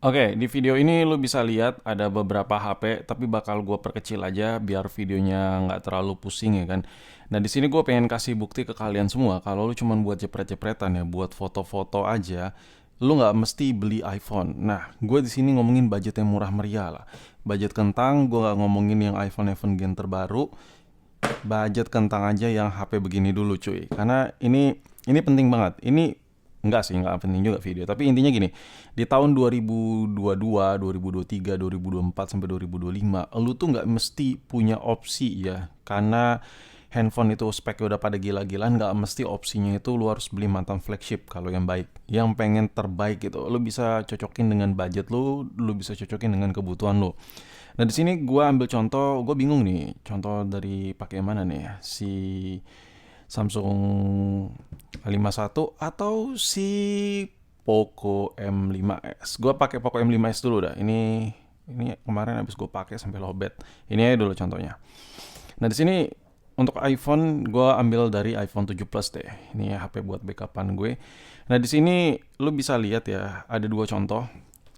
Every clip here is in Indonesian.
Oke, di video ini lu bisa lihat ada beberapa HP, tapi bakal gue perkecil aja biar videonya nggak terlalu pusing ya kan. Nah di sini gue pengen kasih bukti ke kalian semua kalau lu cuman buat jepret-jepretan ya, buat foto-foto aja, lu nggak mesti beli iPhone. Nah, gue di sini ngomongin budget yang murah meriah lah. Budget kentang, gue nggak ngomongin yang iPhone gen terbaru. Budget kentang aja yang HP begini dulu cuy. Karena ini penting banget. Ini enggak sih, enggak penting juga video. Tapi intinya gini, di tahun 2022, 2023, 2024 sampai 2025, lu tuh nggak mesti punya opsi ya. Karena handphone itu speknya udah pada gila-gilaan, nggak mesti opsinya itu lu harus beli mantan flagship kalau yang baik. Yang pengen terbaik gitu, lu bisa cocokin dengan budget lu bisa cocokin dengan kebutuhan lu. Nah di sini gue ambil contoh, gue bingung nih, contoh dari pakai mana nih ya? Si Samsung A51 atau si Poco M5s. Gue pakai Poco M5s dulu dah. Ini kemarin habis gue pakai sampai lowbat. Ini aja dulu contohnya. Nah di sini untuk iPhone gue ambil dari iPhone 7 Plus deh. Ini ya HP buat backupan gue. Nah di sini lu bisa lihat ya ada dua contoh.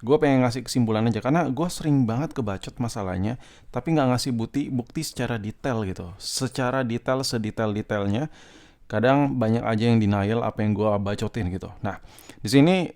Gue pengen ngasih kesimpulan aja karena gue sering banget kebacot masalahnya, tapi nggak ngasih bukti secara detail gitu. Secara detail sedetail-detailnya. Kadang banyak aja yang denial apa yang gue bacotin gitu. Nah di sini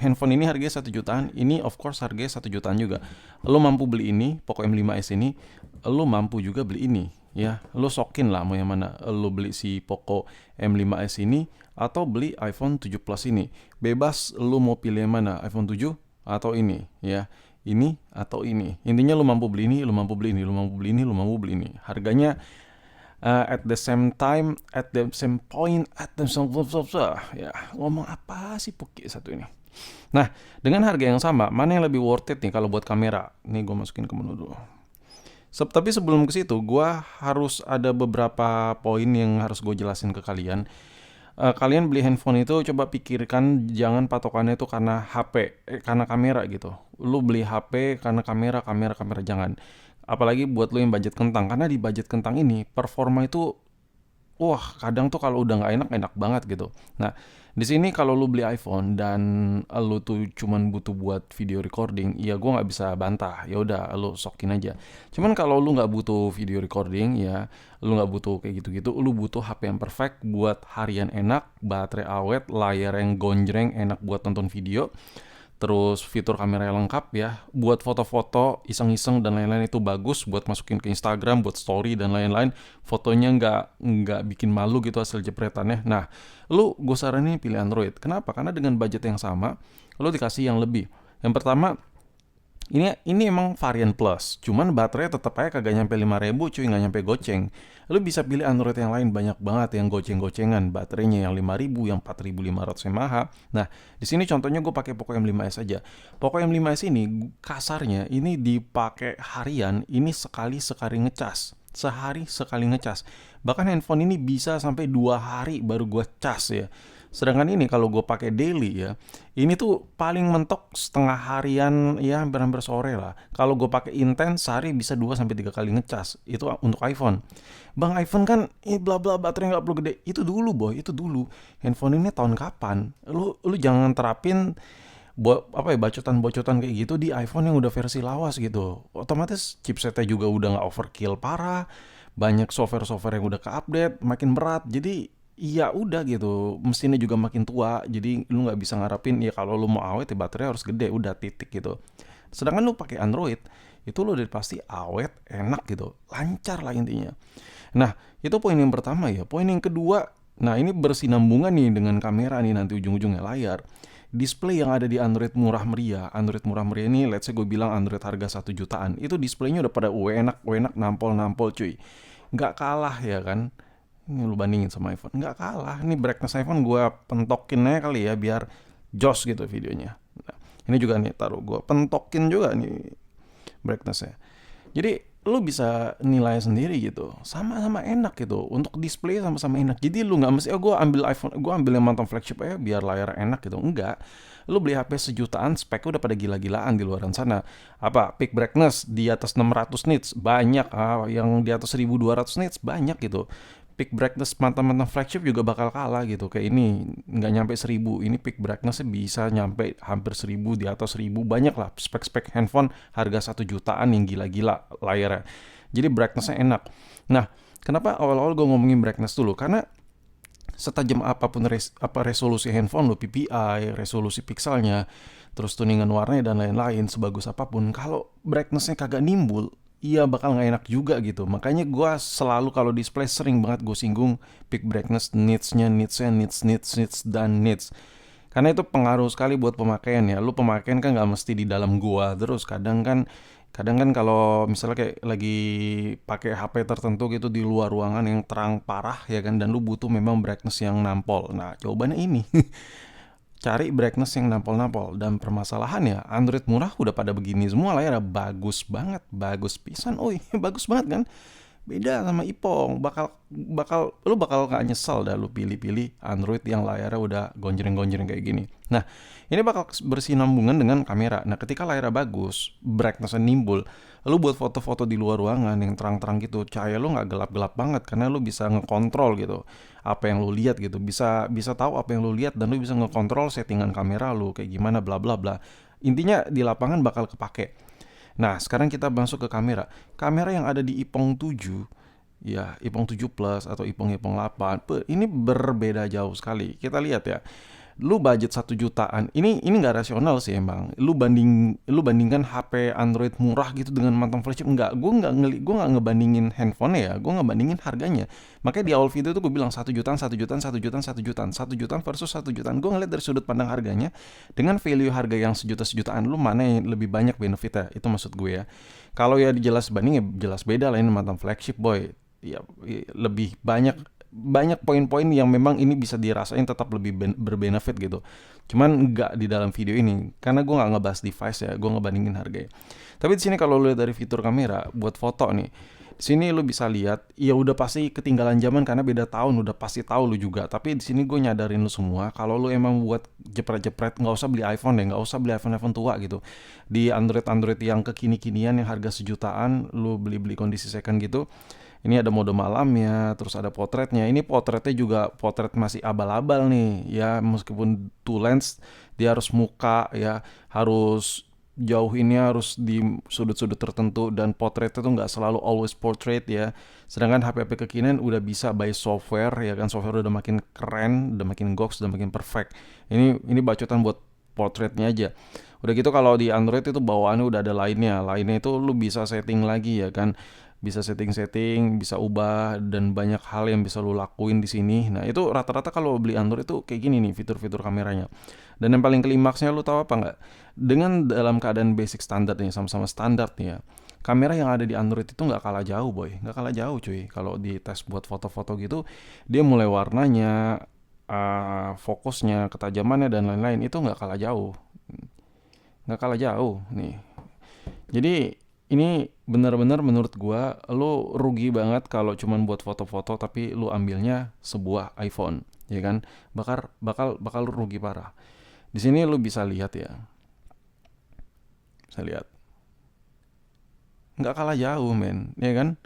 handphone ini harganya 1 jutaan, ini of course harganya 1 jutaan juga. Lo mampu beli ini, Poco M5s ini, lo mampu juga beli ini, ya. Lo sokin lah mau yang mana. Lo beli si Poco M5s ini atau beli iPhone 7 Plus ini. Bebas lo mau pilih yang mana, iPhone 7 atau ini, ya. Ini atau ini. Intinya lo mampu beli ini, lo mampu beli ini, lo mampu beli ini, lo mampu beli ini. Harganya at the same time, at the same point, at the same ya ngomong apa sih Puki satu ini. Nah, dengan harga yang sama, mana yang lebih worth it nih kalau buat kamera? Nih gue masukin ke menu dulu. Tapi sebelum ke situ, gue harus ada beberapa poin yang harus gue jelasin ke kalian. Kalian beli handphone itu coba pikirkan jangan patokannya itu karena HP, karena kamera gitu. Lu beli HP karena kamera jangan. Apalagi buat lu yang budget kentang, karena di budget kentang ini performa itu wah, kadang tuh kalau udah nggak enak, enak banget gitu. Nah, di sini kalau lu beli iPhone dan lu tuh cuman butuh buat video recording, ya gua nggak bisa bantah. Ya udah, lu sokin aja. Cuman kalau lu nggak butuh video recording, ya lu nggak butuh kayak gitu-gitu. Lu butuh HP yang perfect buat harian enak, baterai awet, layar yang gonjreng, enak buat nonton video. Terus fitur kamera yang lengkap ya, buat foto-foto iseng-iseng dan lain-lain itu bagus, buat masukin ke Instagram, buat story dan lain-lain. Fotonya nggak bikin malu gitu hasil jepretannya. Nah, gue saranin pilih Android. Kenapa? Karena dengan budget yang sama, lu dikasih yang lebih. Yang pertama, ini emang varian plus, cuman baterainya tetap aja kagak nyampe 5.000 cuy, nggak nyampe goceng. Lu bisa pilih Android yang lain banyak banget yang goceng-gocengan, baterainya yang 5.000, yang 4.500 mAh. Nah, di sini contohnya gue pakai Poco M5s aja. Poco M5s ini kasarnya ini dipakai harian, ini sekali ngecas. Sehari sekali ngecas. Bahkan handphone ini bisa sampai 2 hari baru gue cas ya. Sedangkan ini kalau gue pakai daily ya, ini tuh paling mentok setengah harian ya hampir-hampir sore lah. Kalau gue pakai intens sehari bisa 2 sampai 3 kali ngecas. Itu untuk iPhone. Bang iPhone kan bla bla baterai nggak perlu gede. Itu dulu boy, itu dulu. Handphone ini tahun kapan? Lu jangan terapin bacotan-bacotan kayak gitu di iPhone yang udah versi lawas gitu. Otomatis chipsetnya juga udah nggak overkill parah. Banyak software-software yang udah ke-update, makin berat. Jadi iya udah gitu, mesinnya juga makin tua, jadi lu nggak bisa ngarepin ya kalau lu mau awet ya baterai harus gede, udah titik gitu. Sedangkan lu pakai Android, itu lu udah pasti awet, enak gitu, lancar lah intinya. Nah, itu poin yang pertama ya. Poin yang kedua, nah ini bersinambungan nih dengan kamera nih nanti ujung-ujungnya layar. Display yang ada di Android murah meriah ini, let's say gue bilang Android harga 1 jutaan, itu displaynya udah pada enak, enak, nampol-nampol cuy. Nggak kalah ya kan, ini lu bandingin sama iPhone, nggak kalah. Ini brightness iPhone gue pentokin aja kali ya biar jos gitu videonya. Nah, ini juga nih taruh gue pentokin juga nih brightnessnya. Jadi lu bisa nilai sendiri gitu, sama-sama enak gitu. Untuk display sama-sama enak. Jadi lu nggak mesti gue ambil iPhone, gue ambil yang mantan flagship aja biar layar enak gitu. Enggak. Lu beli HP 1 jutaan, speknya udah pada gila-gilaan di luaran sana. Apa peak brightness di atas 600 nits banyak, yang di atas 1200 nits banyak gitu. peak brightness mantan-mantan flagship juga bakal kalah gitu. Kayak ini nggak nyampe 1000, ini peak brightnessnya bisa nyampe hampir 1000, di atas 1000. Banyak lah spek-spek handphone harga 1 jutaan yang gila-gila layarnya. Jadi brightnessnya enak. Nah, kenapa awal-awal gue ngomongin brightness dulu? Karena setajam apapun resolusi handphone lo, PPI, resolusi pixelnya, terus tuningan warnanya dan lain-lain, sebagus apapun, kalau brightnessnya kagak nimbul, iya bakal nggak enak juga gitu. Makanya gue selalu kalau display sering banget gue singgung peak brightness needs dan needs. Karena itu pengaruh sekali buat pemakaian ya. Lu pemakaian kan nggak mesti di dalam gua terus. Kadang kan kalau misalnya kayak lagi pakai HP tertentu gitu di luar ruangan yang terang parah ya kan, dan lu butuh memang brightness yang nampol. Nah, jawabannya ini. Cari brightness yang nampol-nampol. Dan permasalahannya Android murah udah pada begini semua, layarnya bagus banget, bagus pisan. Oi, bagus banget kan? Beda sama Ipong, lu bakal gak nyesel dah lu pilih-pilih Android yang layarnya udah gonjreng-gonjreng kayak gini. Nah, ini bakal bersinambungan dengan kamera. Nah, ketika layarnya bagus, brightness-nya nimbul, lu buat foto-foto di luar ruangan yang terang-terang gitu, cahaya lu nggak gelap-gelap banget karena lu bisa ngekontrol gitu apa yang lu lihat gitu. Bisa bisa tahu apa yang lu lihat dan lu bisa ngekontrol settingan kamera lu kayak gimana bla bla bla. Intinya di lapangan bakal kepake. Nah, sekarang kita masuk ke kamera. Kamera yang ada di Ipong 7, ya, Ipong 7 Plus atau Ipong 8, ini berbeda jauh sekali. Kita lihat ya. Lu budget 1 jutaan. Ini nggak rasional sih emang. Lu bandingkan HP Android murah gitu dengan mantan flagship, enggak. Gue nggak ngebandingin handphone ya. Gue ngebandingin harganya. Makanya di awal video tuh gue bilang 1 jutaan, 1 jutaan, 1 jutaan, 1 jutaan, 1 jutaan versus 1 jutaan. Gue ngeliat dari sudut pandang harganya dengan value harga yang sejutaan, lu mana yang lebih banyak benefitnya? Itu maksud gue ya. Kalau ya jelas banding ya jelas beda lah, ini mantan flagship boy. Ya, lebih banyak banyak poin-poin yang memang ini bisa dirasain tetap lebih berbenefit gitu. Cuman nggak di dalam video ini karena gue nggak ngebahas device ya, gue ngebandingin harganya. Tapi di sini kalau lu lihat dari fitur kamera buat foto nih, di sini lu bisa lihat ya udah pasti ketinggalan zaman karena beda tahun, udah pasti tahu lu juga. Tapi di sini gue nyadarin lu semua kalau lu emang buat jepret-jepret nggak usah beli iPhone deh, nggak usah beli iPhone tua gitu. Di Android yang kekini-kinian yang harga 1 jutaan lu beli-beli kondisi second gitu. Ini ada mode malamnya, terus ada potretnya. Ini potretnya juga potret masih abal-abal nih, ya meskipun two lens, dia harus muka ya, harus jauh ini harus di sudut-sudut tertentu dan potretnya tuh nggak selalu always portrait ya. Sedangkan HP-HP kekinian udah bisa by software ya kan, software udah makin keren, udah makin goks, udah makin perfect. Ini bacotan buat portraitnya aja. Udah gitu kalau di Android itu bawaannya udah ada lainnya. Lainnya itu lu bisa setting lagi ya kan. Bisa setting-setting, bisa ubah dan banyak hal yang bisa lu lakuin di sini. Nah, itu rata-rata kalau beli Android itu kayak gini nih fitur-fitur kameranya. Dan yang paling klimaksnya lu tahu apa nggak? Dengan dalam keadaan basic standar nih, sama-sama standar nih ya. Kamera yang ada di Android itu nggak kalah jauh boy, nggak kalah jauh cuy. Kalau di tes buat foto-foto gitu, dia mulai warnanya, fokusnya, ketajamannya dan lain-lain itu nggak kalah jauh nih. Jadi ini benar-benar menurut gua lu rugi banget kalau cuman buat foto-foto tapi lu ambilnya sebuah iPhone, ya kan? Bakal lu rugi parah. Di sini lu bisa lihat ya. Bisa lihat. Nggak kalah jauh, men, ya kan?